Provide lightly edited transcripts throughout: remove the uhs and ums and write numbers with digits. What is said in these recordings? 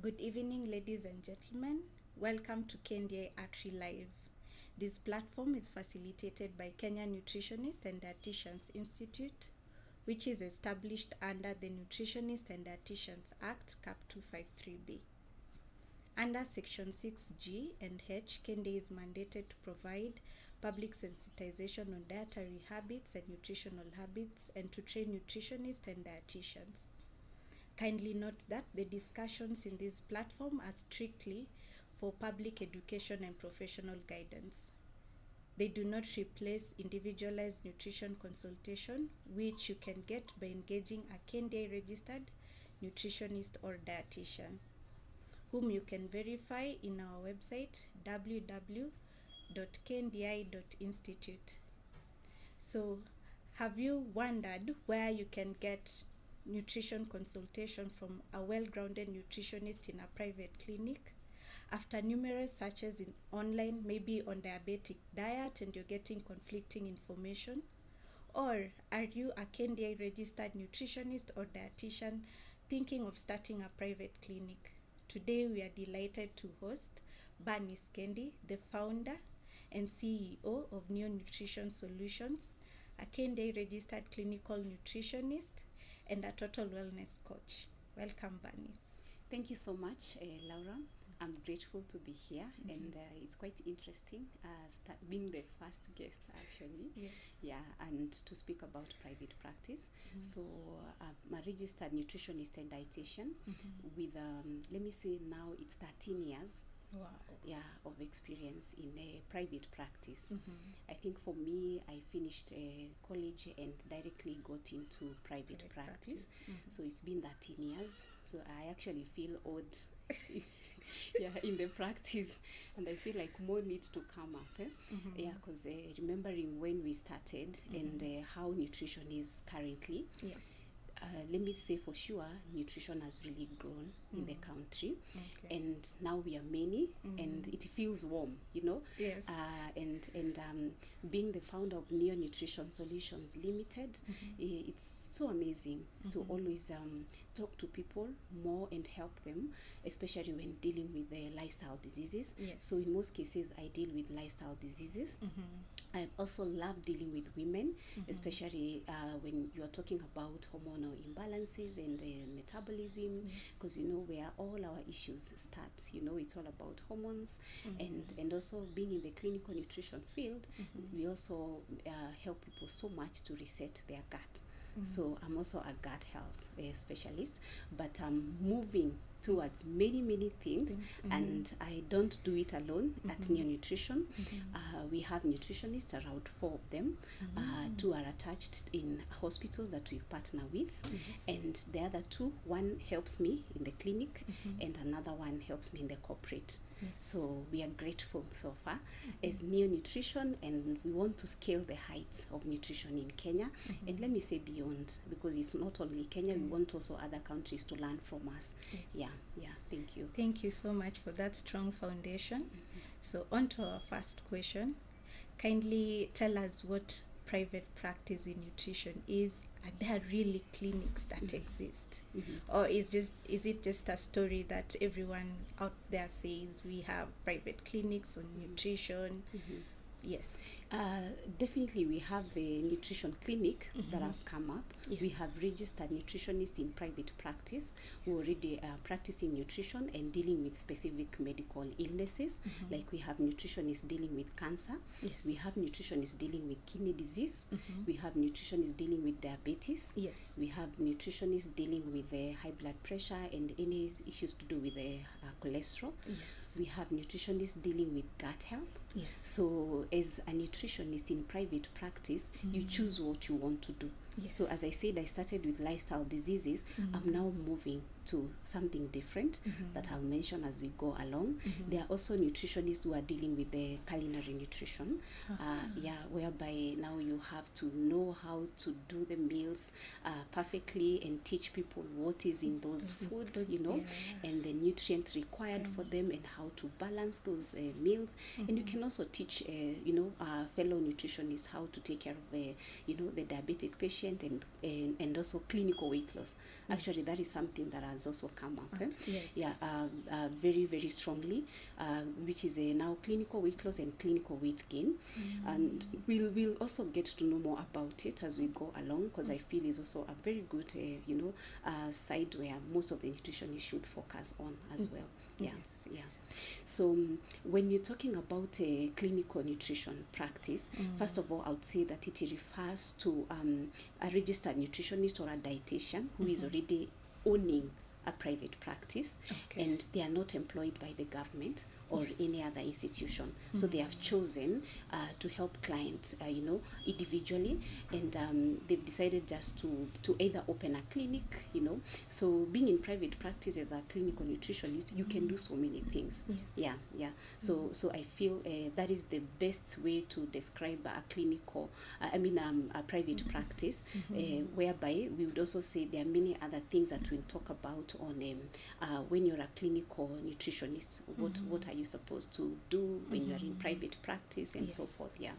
Good evening, ladies and gentlemen. Welcome to KNDI ATRI Live. This platform is facilitated by Kenya Nutritionists and Dieticians Institute, which is established under the Nutritionists and Dieticians Act, Cap 253B. Under Section 6G and H, KNDI is mandated to provide public sensitization on dietary habits and nutritional habits and to train nutritionists and dietitians. Kindly note that the discussions in this platform are strictly for public education and professional guidance. They do not replace individualized nutrition consultation, which you can get by engaging a KNDI registered nutritionist or dietitian, whom you can verify in our website www.kndi.institute. So, have you wondered where you can get nutrition consultation from a well-grounded nutritionist in a private clinic? After numerous searches in online, maybe on diabetic diet, and you're getting conflicting information? Or are you a KNDI registered nutritionist or dietitian thinking of starting a private clinic? Today we are delighted to host Banice Kendi, the founder and CEO of New Nutrition Solutions, a KNDI registered clinical nutritionist and a total wellness coach. Welcome, Banice. Thank you so much, Laura. I'm grateful to be here, and it's quite interesting being the first guest, actually. Yes. Yeah, and to speak about private practice. So I'm a registered nutritionist and dietitian with, let me say now it's 13 years. Wow. Yeah, of experience in a private practice. I think for me, I finished college and directly got into private practice. So it's been 13 years. So I actually feel old yeah, in the practice, and I feel like more needs to come up. Yeah, because remembering when we started and how nutrition is currently. Yes. Let me say for sure, nutrition has really grown in the country, and now we are many, and it feels warm, you know. Yes. And being the founder of Neo Nutrition Solutions Limited, it's so amazing to always talk to people more and help them, especially when dealing with lifestyle diseases. Yes. So in most cases, I deal with lifestyle diseases. I also love dealing with women, especially when you're talking about hormonal imbalances and metabolism, because you know where all our issues start. You know, it's all about hormones, and also being in the clinical nutrition field, we also help people so much to reset their gut. So I'm also a gut health specialist, but I'm moving towards many things, and I don't do it alone at Neo Nutrition. We have nutritionists, around 4 of them. 2 are attached in hospitals that we partner with, and the other 2, one helps me in the clinic, and another one helps me in the corporate. So we are grateful so far as Neo Nutrition, and we want to scale the heights of nutrition in Kenya, and let me say beyond, because it's not only Kenya, we want also other countries to learn from us. Yeah, thank you. Thank you so much for that strong foundation. So on to our first question. Kindly tell us what private practice in nutrition is. Are there really clinics that exist? Or is it just a story that everyone out there says we have private clinics on nutrition? Yes. Definitely we have a nutrition clinic that have come up. Yes. We have registered nutritionists in private practice who already are practicing nutrition and dealing with specific medical illnesses. Like we have nutritionists dealing with cancer. Yes. We have nutritionists dealing with kidney disease. We have nutritionists dealing with diabetes. Yes. We have nutritionists dealing with high blood pressure and any issues to do with cholesterol. Yes. We have nutritionists dealing with gut health. Yes. So as a nutritionist in private practice, you choose what you want to do. Yes. So as I said, I started with lifestyle diseases. I'm now moving to something different that I'll mention as we go along. There are also nutritionists who are dealing with the culinary nutrition, whereby now you have to know how to do the meals perfectly and teach people what is in those foods, you know, and the nutrients required for them and how to balance those meals. And you can also teach, fellow nutritionists how to take care of, the diabetic patient and also clinical weight loss. Actually, that is something that has also come up. Yes. Yeah, very, very strongly, which is now clinical weight loss and clinical weight gain. And we'll also get to know more about it as we go along, because I feel is also a very good, side where most of the nutritionists should focus on as well. Yeah, Yes. yeah. So when you're talking about a clinical nutrition practice, first of all, I would say that it refers to a registered nutritionist or a dietitian who is already owning a private practice, and they are not employed by the government or any other institution. So they have chosen to help clients, individually, and they've decided just to either open a clinic, So being in private practice as a clinical nutritionist, you can do so many things. Yes. Yeah. So I feel that is the best way to describe a clinical, a private practice, whereby we would also say there are many other things that we'll talk about on when you're a clinical nutritionist. What are you supposed to do when you're in private practice and so forth? Yeah.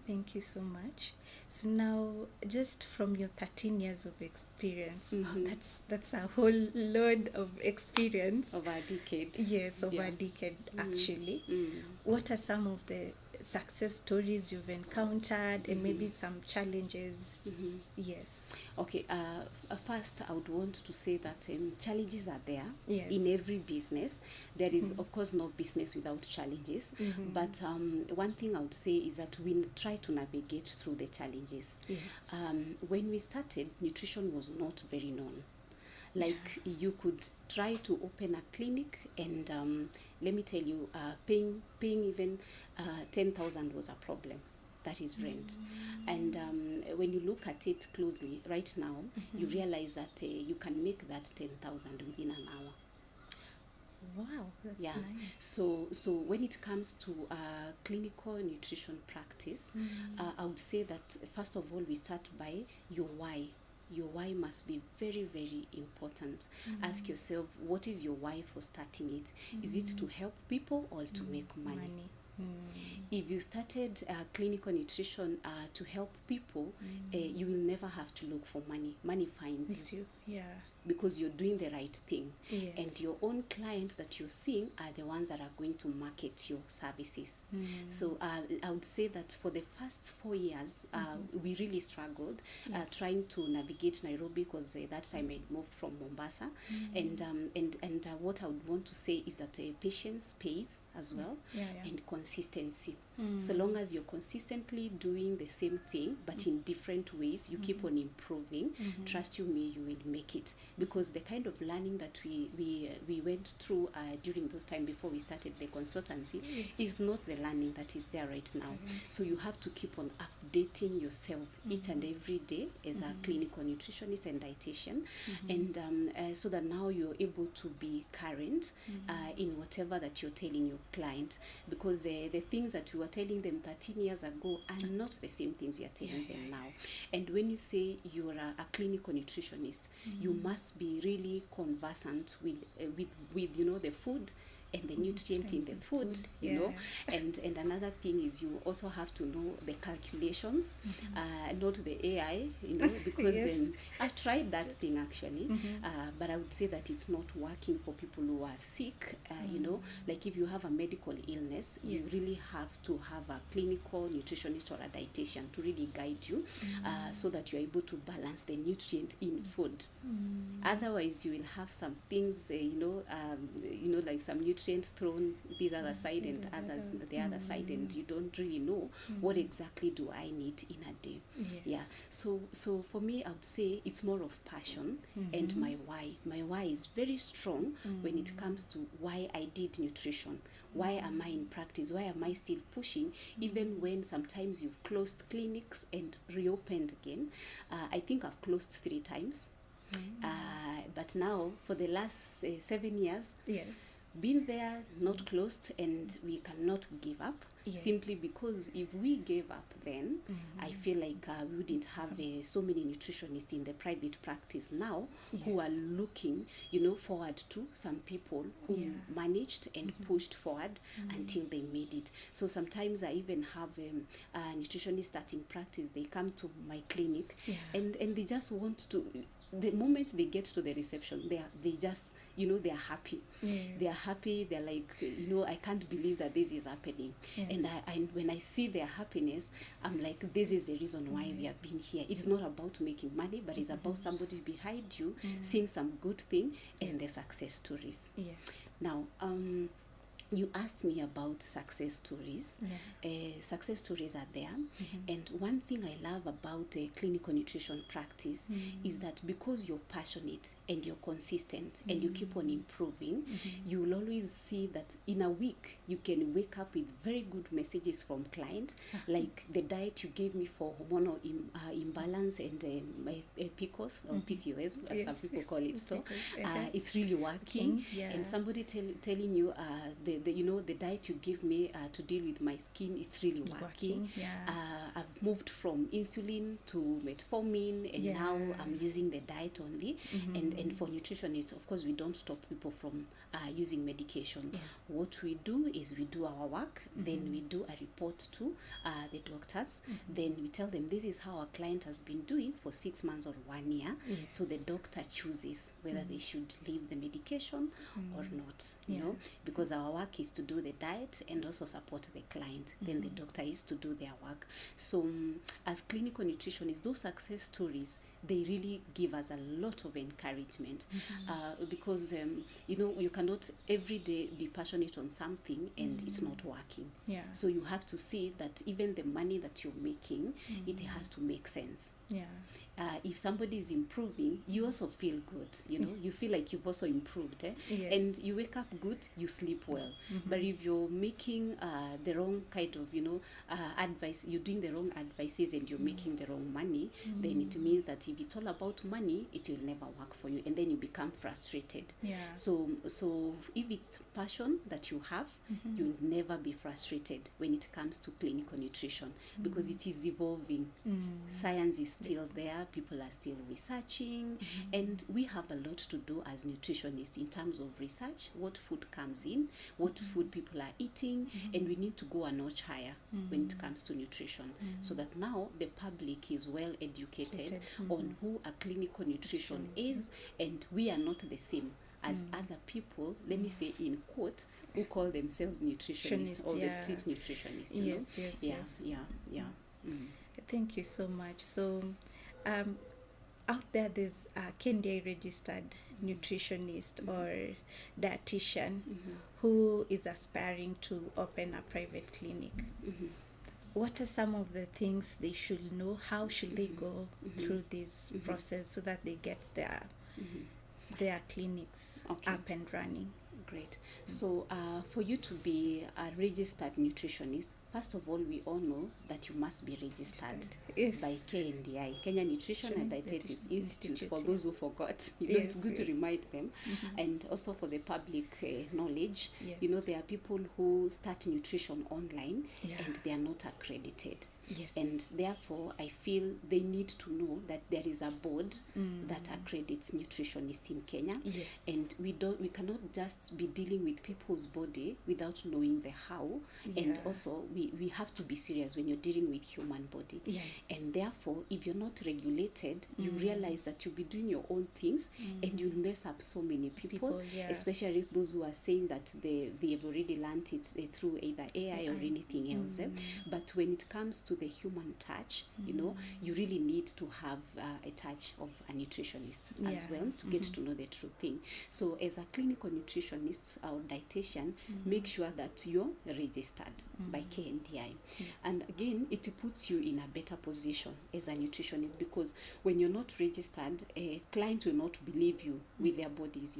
Thank you so much. So now, just from your 13 years of experience, that's a whole load of experience. Over a decade. Yes, over a decade, actually. What are some of the success stories you've encountered, and maybe some challenges? Yes. Okay, first I would want to say that challenges are there Yes. in every business. There is, of course, no business without challenges. But one thing I would say is that we try to navigate through the challenges. Yes. When we started, nutrition was not very known. Like, you could try to open a clinic, and let me tell you, paying even 10,000 was a problem. That is rent. And when you look at it closely right now, you realize that you can make that 10,000 within an hour. Wow, that's nice. So when it comes to clinical nutrition practice, I would say that first of all, we start by your why. Your why must be very, very important. Ask yourself, what is your why for starting it? Is it to help people or to make money? If you started clinical nutrition to help people, you will never have to look for money. Money finds you. Yeah. Because you're doing the right thing. Yes. And your own clients that you're seeing are the ones that are going to market your services. So I would say that for the first 4 years, we really struggled trying to navigate Nairobi, because that time I'd moved from Mombasa. And what I would want to say is that patience pays as well, and consistency. So long as you're consistently doing the same thing but in different ways, you keep on improving, trust you me, you will make it. Because the kind of learning that we went through during those time before we started the consultancy is not the learning that is there right now. So you have to keep on updating yourself each and every day as a clinical nutritionist and dietitian, and so that now you're able to be current in whatever that you're telling your client, because the things that you were telling them 13 years ago are not the same things you are telling them now. And when you say you're a clinical nutritionist, you must be really conversant with the food and the nutrient in the food, you know. And another thing is you also have to know the calculations, not the AI, you know, because I've tried that thing actually, but I would say that it's not working for people who are sick, you know, like if you have a medical illness, you really have to have a clinical nutritionist or a dietitian to really guide you, so that you're able to balance the nutrient in food. Otherwise, you will have some things, like some nutrients thrown this other side and others the other side, and you don't really know what exactly do I need in a day. So for me, I would say it's more of passion and my why is very strong when it comes to why I did nutrition. Why am I in practice? Why am I still pushing even when sometimes you've closed clinics and reopened again? I think I've closed 3 times. But now for the last 7 years, been there, not closed, and we cannot give up, simply because if we gave up then, I feel like we wouldn't have so many nutritionists in the private practice now who are looking, forward to some people who managed and pushed forward until they made it. So sometimes I even have nutritionists starting practice. They come to my clinic and they just want to the moment they get to the reception, they just, they are happy. Yes. They are happy. They're like, I can't believe that this is happening. Yes. And when I see their happiness, I'm like, this is the reason why we have been here. It's not about making money, but it's about somebody behind you seeing some good thing and the success stories. Yes. Now, you asked me about success stories. Success stories are there. And one thing I love about clinical nutrition practice is that because you're passionate and you're consistent and you keep on improving, you will always see that in a week you can wake up with very good messages from clients, like the diet you gave me for hormonal imbalance and PCOS or PCOS, as some people call it. So it's really working. And somebody telling you the diet you give me to deal with my skin is really working. I've moved from insulin to metformin, and now I'm using the diet only. And for nutritionists, of course, we don't stop people from using medication. What we do is we do our work, then we do a report to the doctors, then we tell them this is how our client has been doing for 6 months or 1 year. So the doctor chooses whether they should leave the medication or not, you know, because our work is to do the diet and also support the client. Then the doctor is to do their work. So as clinical nutritionists, those success stories, they really give us a lot of encouragement, because you cannot every day be passionate on something and it's not working. So you have to see that even the money that you're making, it has to make sense. If somebody is improving, you also feel good, you feel like you've also improved, and you wake up good, you sleep well. But if you're making the wrong kind of advice, you're doing the wrong advices and you're making the wrong money, then it means that if it's all about money, it will never work for you, and then you become frustrated. So if it's passion that you have, you'll never be frustrated when it comes to clinical nutrition, because it is evolving. Science is still there, people are still researching, and we have a lot to do as nutritionists in terms of research, what food comes in, what food people are eating, and we need to go a notch higher when it comes to nutrition, so that now the public is well educated on who a clinical nutrition is, and we are not the same as other people, let me say in quote, who call themselves nutritionists or the street nutritionists. Yes. Thank you so much. So out there's a KNDI registered nutritionist or dietitian who is aspiring to open a private clinic. What are some of the things they should know? How should they go through this process so that they get their clinics up and running? Great. So for you to be a registered nutritionist, first of all, we all know that you must be registered by KNDI, Kenya Nutrition and Dietetics Institute, for those who forgot. It's good to remind them. And also for the public knowledge, there are people who start nutrition online and they are not accredited. And therefore, I feel they need to know that there is a board that accredits nutritionists in Kenya. And we cannot just be dealing with people's body without knowing the how. And also, we have to be serious when you're dealing with human body. And therefore, if you're not regulated, you realize that you'll be doing your own things and you'll mess up so many people, especially those who are saying that they have already learned it through either AI or anything else. But when it comes to the human touch, you really need to have a touch of a nutritionist as well to get to know the true thing. So as a clinical nutritionist or dietitian, make sure that you're registered by KNDI. And again, it puts you in a better position as a nutritionist, because when you're not registered, a client will not believe you with their bodies.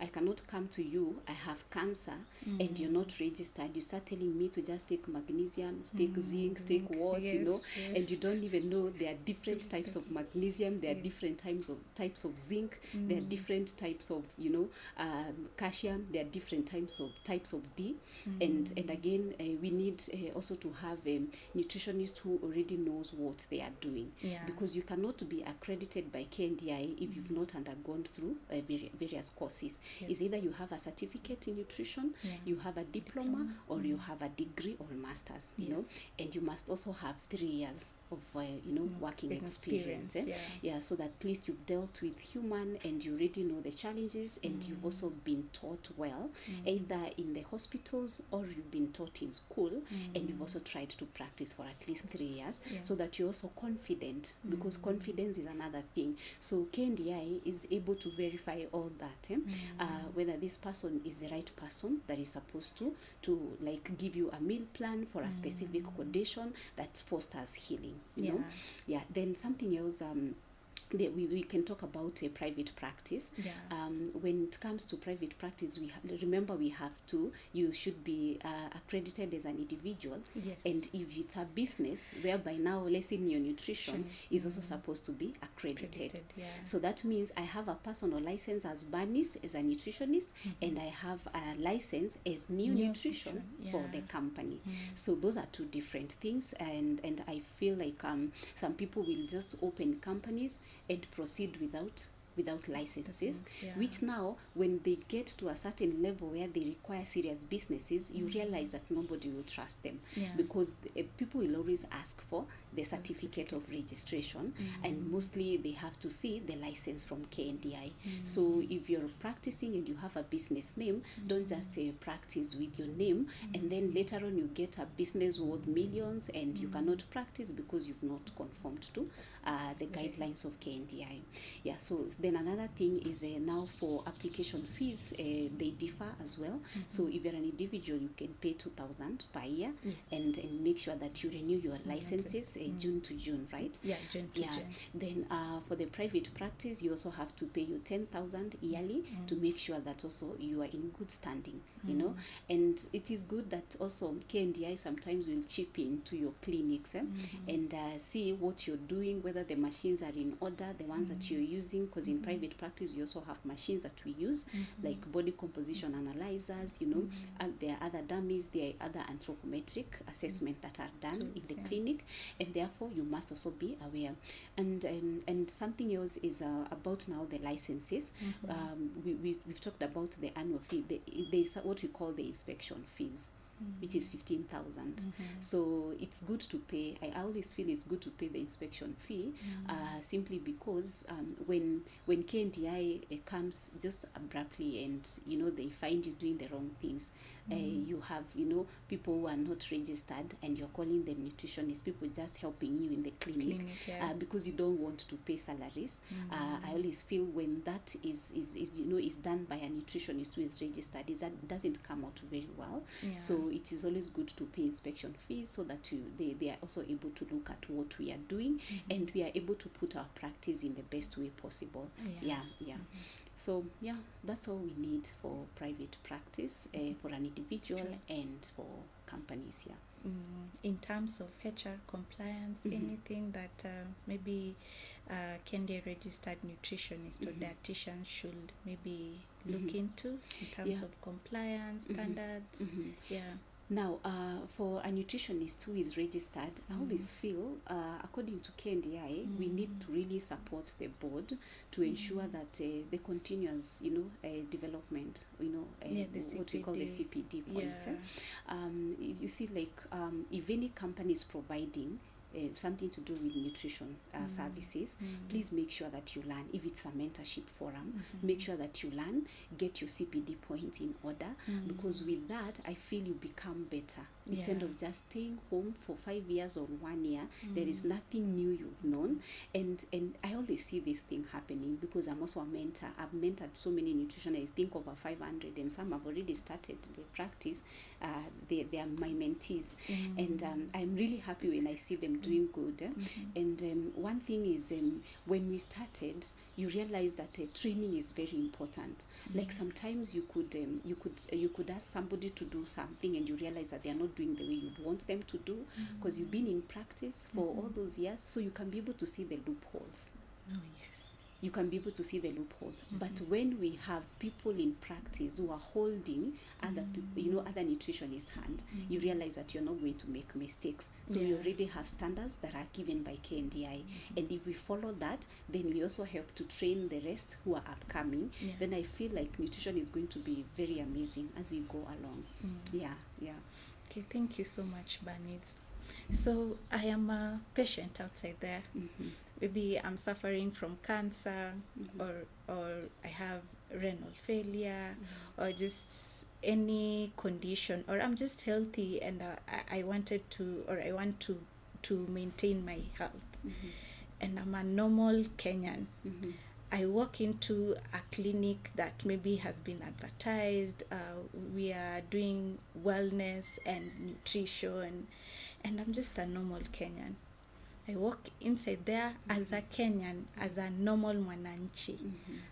I cannot come to you, I have cancer, and you're not registered. You start telling me to just take magnesium, take zinc, take what, and you don't even know there are different types of magnesium, there are different types of zinc, there are different types of calcium, there are different types of D, and again we need also to have a nutritionist who already knows what they are doing, because you cannot be accredited by KNDI if you've not undergone through various courses. It's either you have a certificate in nutrition, you have a diploma, or you have a degree or master's, and you must also have 3 years of working experience. So that at least you've dealt with human and you already know the challenges, and you've also been taught well, either in the hospitals or you've been taught in school, and you've also tried to practice for at least 3 years, so that you're also confident, because confidence is another thing. So KNDI is able to verify all that, whether this person is the right person that is supposed to like give you a meal plan for a specific condition that fosters healing, you know. Then something else, we can talk about a private practice. When it comes to private practice, you should be accredited as an individual, and if it's a business, whereby now let's say your nutrition is also supposed to be accredited. So that means I have a personal license as Banice as a nutritionist, and I have a license as New Nutrition for the company. So those are two different things, and I feel like some people will just open companies and proceed without licenses, which now when they get to a certain level where they require serious businesses, you realize that nobody will trust them, because people will always ask for the certificate of registration, and mostly they have to see the license from KNDI. So if you're practicing and you have a business name, don't just practice with your name, and then later on you get a business worth millions and you cannot practice because you've not conformed to the guidelines of KNDI. So then another thing is now for application fees, they differ as well. So if you're an individual, you can pay 2,000 per year, and make sure that you renew your licenses June to June, right? June to June. Then for the private practice, you also have to pay you 10,000 yearly to make sure that also you are in good standing, you know. And it is good that also KNDI sometimes will chip in to your clinics and see what you're doing, whether the machines are in order, the ones that you're using, because in private practice you also have machines that we use, like body composition analyzers, you know, and there are other dummies, there are other anthropometric assessments that are done in the clinic, and therefore you must also be aware. And something else is about now the licenses. We've talked about the annual fee. There's what we call the inspection fees, which is 15,000. So it's good to pay. I always feel it's good to pay the inspection fee, simply because when KNDI comes just abruptly and they find you doing the wrong things, you have people who are not registered and you're calling them nutritionists, people just helping you in the clinic, because you don't want to pay salaries. I always feel when that is done by a nutritionist who is registered, that doesn't come out very well. So it is always good to pay inspection fees, so that they are also able to look at what we are doing, and we are able to put our practice in the best way possible. So that's all we need for private practice, for an individual and for companies. In terms of HR compliance, anything that maybe KNDI registered nutritionist or dietitian should maybe look into in terms of compliance standards? Now, for a nutritionist who is registered, I always feel, according to KNDI, we need to really support the board to ensure that the continuous, development, what we call the CPD point. You see, like, if any company is providing something to do with nutrition services, please make sure that you learn. If it's a mentorship forum, make sure that you learn, get your CPD point in order, because with that, I feel you become better. Instead of just staying home for 5 years or 1 year, there is nothing new you've known. And I always see this thing happening because I'm also a mentor. I've mentored so many nutritionists, I think over 500, and some have already started the practice. They are my mentees, and I'm really happy when I see them doing good. And one thing is, when we started, you realize that training is very important. Like sometimes you could ask somebody to do something and you realize that they are not doing the way you'd want them to do, because you've been in practice for all those years, so you can be able to see the loopholes. You can be able to see the loopholes. But when we have people in practice who are holding other people, other nutritionists' hand, you realize that you're not going to make mistakes. So you already have standards that are given by KNDI. And if we follow that, then we also help to train the rest who are upcoming. Then I feel like nutrition is going to be very amazing as we go along. Okay, thank you so much, Banice. So I am a patient outside there. Maybe I'm suffering from cancer, or I have renal failure, or just any condition, or I'm just healthy and I want to maintain my health. And I'm a normal Kenyan. I walk into a clinic that maybe has been advertised. We are doing wellness and nutrition, and I'm just a normal Kenyan. I walk inside there as a Kenyan, as a normal mwananchi.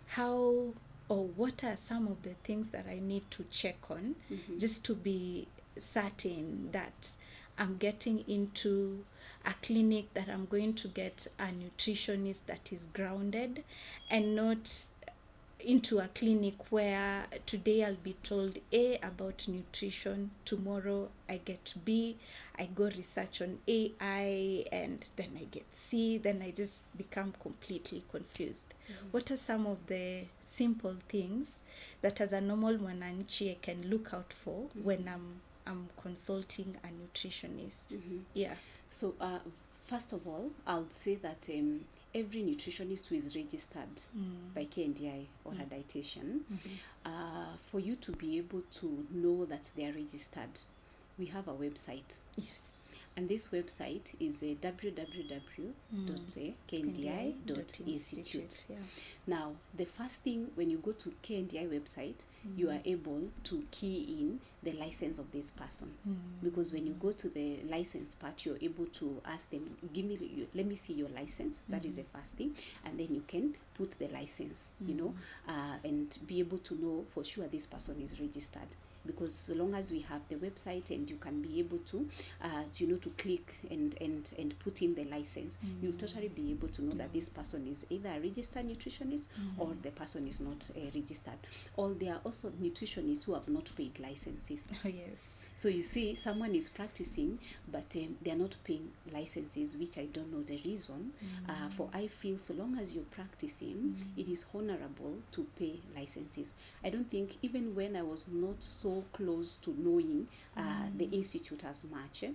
How or what are some of the things that I need to check on just to be certain that I'm getting into a clinic that I'm going to get a nutritionist that is grounded, and not into a clinic where today I'll be told A about nutrition, tomorrow I get B, I go research on AI, and then I get C, then I just become completely confused. What are some of the simple things that as a normal mwananchi I can look out for when I'm consulting a nutritionist? Yeah. So first of all, I would say that every nutritionist who is registered by KNDI or a dietitian, for you to be able to know that they are registered, we have a website. Yes. And this website is www.kndi.institute. Yeah. Now, the first thing, when you go to KNDI website, you are able to key in the license of this person. Because when you go to the license part, you're able to ask them, let me see your license. That is the first thing. And then you can put the license, and be able to know for sure this person is registered. Because so long as we have the website and you can be able to to click and put in the license, you'll totally be able to know that this person is either a registered nutritionist or the person is not registered. Or there are also nutritionists who have not paid licenses. Oh, yes. So you see, someone is practicing, but they are not paying licenses, which I don't know the reason. For I feel so long as you're practicing, it is honorable to pay licenses. I don't think, even when I was not so close to knowing the institute as much,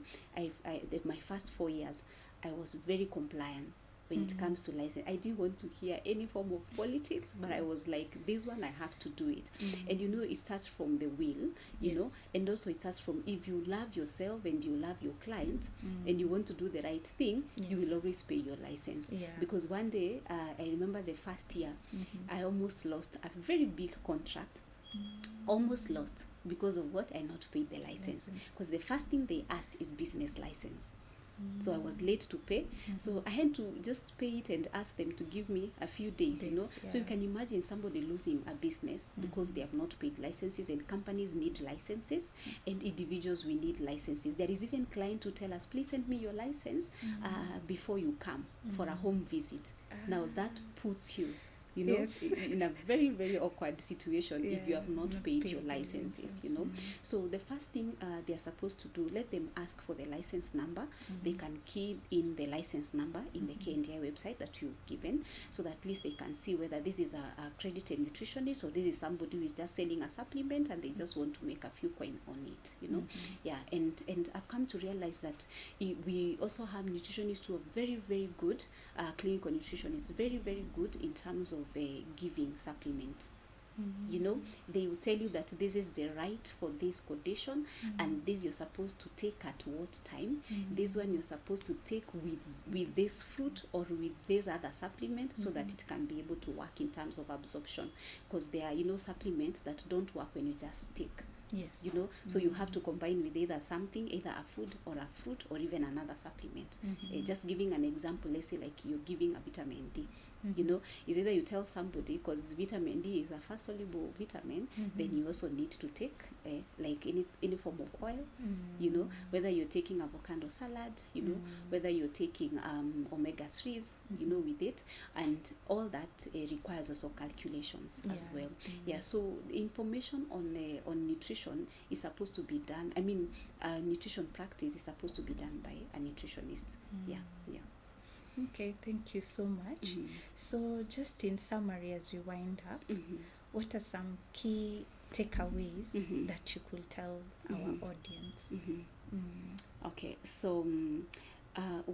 my first 4 years, I was very compliant. When it comes to license, I didn't want to hear any form of politics, but I was like, this one, I have to do it. And it starts from the will, you know, and also it starts from, if you love yourself and you love your client and you want to do the right thing, you will always pay your license. Because one day, I remember the first year, I almost lost a very big contract. Almost lost because of what? I not paid the license. Because the first thing they asked is business license. So I was late to pay. So I had to just pay it and ask them to give me a few days, you know. So you can imagine somebody losing a business because they have not paid licenses, and companies need licenses, and individuals, we need licenses. There is even client who tell us, please send me your license before you come for a home visit. Now that puts you, you know, in a very, very awkward situation if you have not paid your licenses, you know. So the first thing they are supposed to do, let them ask for the license number. They can key in the license number in the KNDI website that you've given, so that at least they can see whether this is a accredited nutritionist or this is somebody who is just selling a supplement and they just want to make a few coin on it, you know. And I've come to realize that we also have nutritionists who are very, very good, clinical nutritionists, very, very good in terms of giving supplements. You know, they will tell you that this is the right for this condition, and this you're supposed to take at what time. This one you're supposed to take with this fruit or with this other supplement, so that it can be able to work in terms of absorption. Because there are, you know, supplements that don't work when you just take. You know, so you have to combine with either something, either a food or a fruit or even another supplement. Just giving an example, let's say like you're giving a vitamin D. You know, is either you tell somebody, because vitamin D is a fast soluble vitamin, then you also need to take like any form of oil, you know, whether you're taking avocado salad, you know, whether you're taking omega-3s, you know, with it, and all that requires also calculations as well. So the information on nutrition is supposed to be done, I mean, nutrition practice is supposed to be done by a nutritionist. Okay, thank you so much. So just in summary, as we wind up, what are some key takeaways that you could tell our audience? Okay, so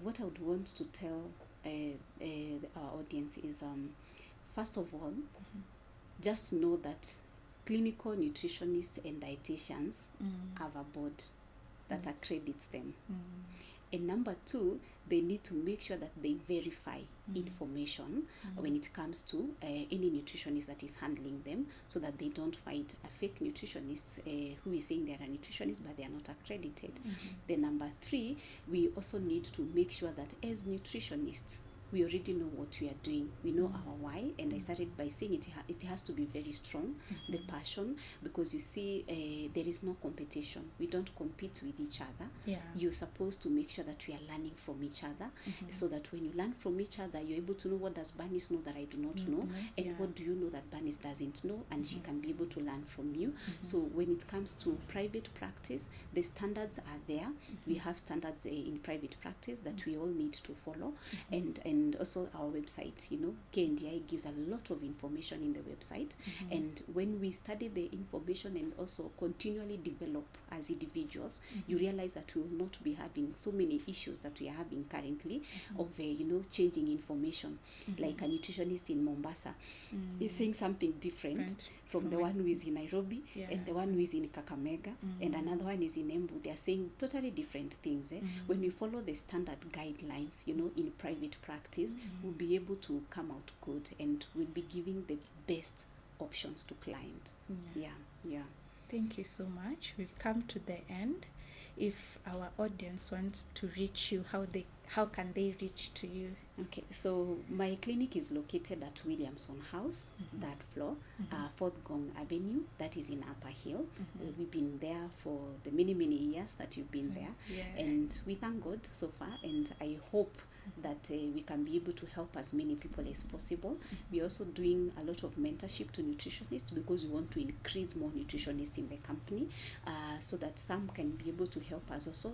what I would want to tell our audience is, first of all, just know that clinical nutritionists and dietitians have a board that accredits them. And number two, they need to make sure that they verify information when it comes to any nutritionist that is handling them, so that they don't find a fake nutritionist who is saying they are a nutritionist but they are not accredited. Then number three, we also need to make sure that as nutritionists, we already know what we are doing. We know our why, and I started by saying it has to be very strong, the passion, because you see, there is no competition. We don't compete with each other. You're supposed to make sure that we are learning from each other, so that when you learn from each other, you're able to know what does Banice know that I do not know, and what do you know that Banice doesn't know, and she can be able to learn from you. So when it comes to private practice, the standards are there. We have standards in private practice that we all need to follow, and also our website, KNDI gives a lot of information in the website. And when we study the information and also continually develop as individuals, you realize that we will not be having so many issues that we are having currently of changing information. Like a nutritionist in Mombasa is saying something different from the one who is in Nairobi, and the one who is in Kakamega, and another one is in Embu. They are saying totally different things. When we follow the standard guidelines, in private practice, we'll be able to come out good, and we'll be giving the best options to clients. Yeah. Thank you so much. We've come to the end. If our audience wants to reach you, how can they reach to you? Okay, so my clinic is located at Williamson House, third floor, 4th Gong Avenue, that is in Upper Hill. We've been there for the many years that you've been there, and we thank God so far, and I hope that we can be able to help as many people as possible. We're also doing a lot of mentorship to nutritionists, because we want to increase more nutritionists in the company, so that some can be able to help us also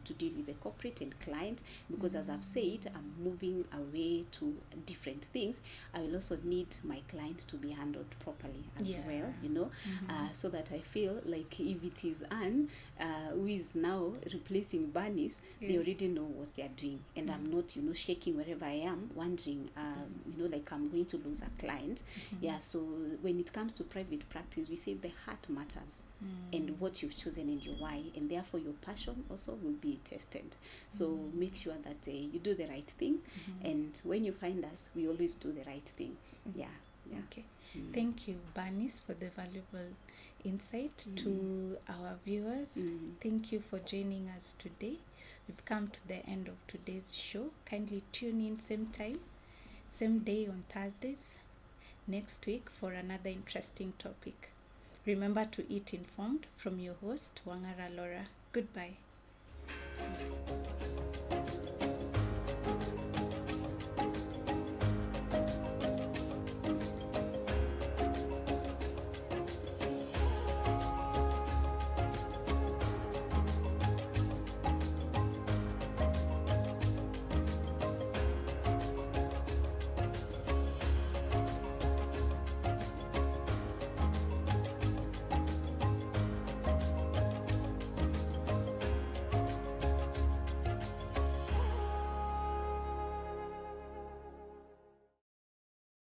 to deal with the corporate and client, because as I've said, I'm moving away to different things. I will also need my client to be handled properly as well, so that I feel like if it is Anne who is now replacing Banice, they already know what they are doing, and I'm not shaking wherever I am, wondering like I'm going to lose a client. So when it comes to private practice, we say the heart matters, and what you've chosen and your why, and therefore your passion also will be tested. So make sure that you do the right thing, and when you find us, we always do the right thing. Okay. Thank you, Banice, for the valuable insight to our viewers. Thank you for joining us today. We've come to the end of today's show. Kindly tune in same time, same day on Thursdays next week for another interesting topic. Remember to eat informed. From your host, Wang'ara Laura. Goodbye.